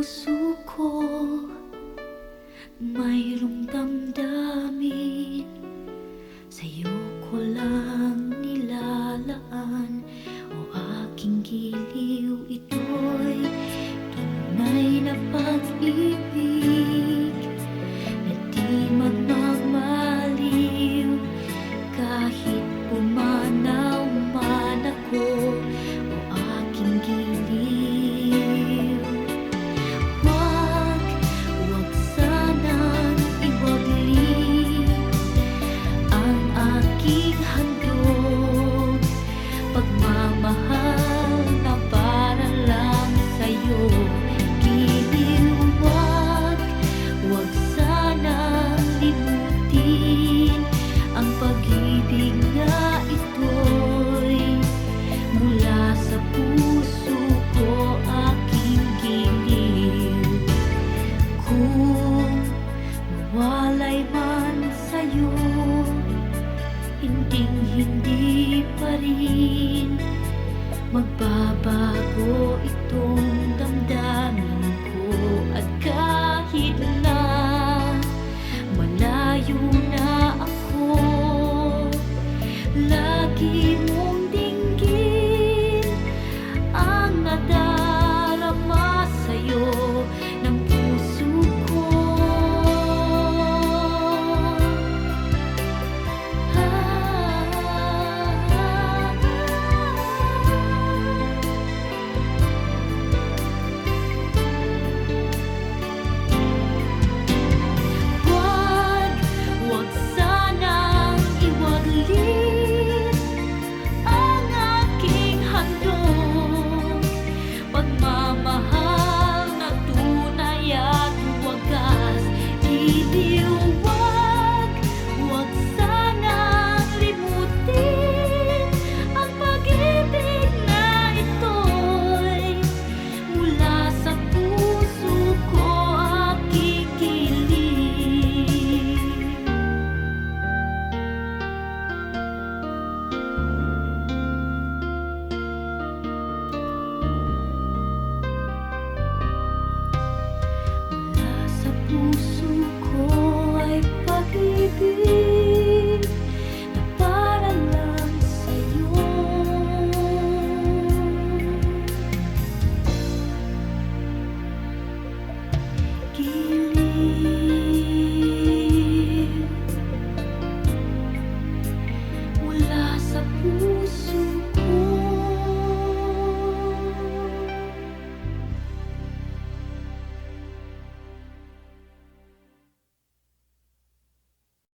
puso ko mayroong damdamin, sa'yo ko lang nilalaan. O aking giliw, ito'y tunay na pag-ibig na di magmamaliw. Kahit pumanaw man ako, o aking giliw, wag sanang iwagli ang aking handog. Pagmamahal na para lang sa'yo, giliw, wag sanang limutin ang pag-ibig na ito'y mula sa puso ko, aking giliw. Kung mawalay man sa'yo, hinding-hindi pa rin magbabago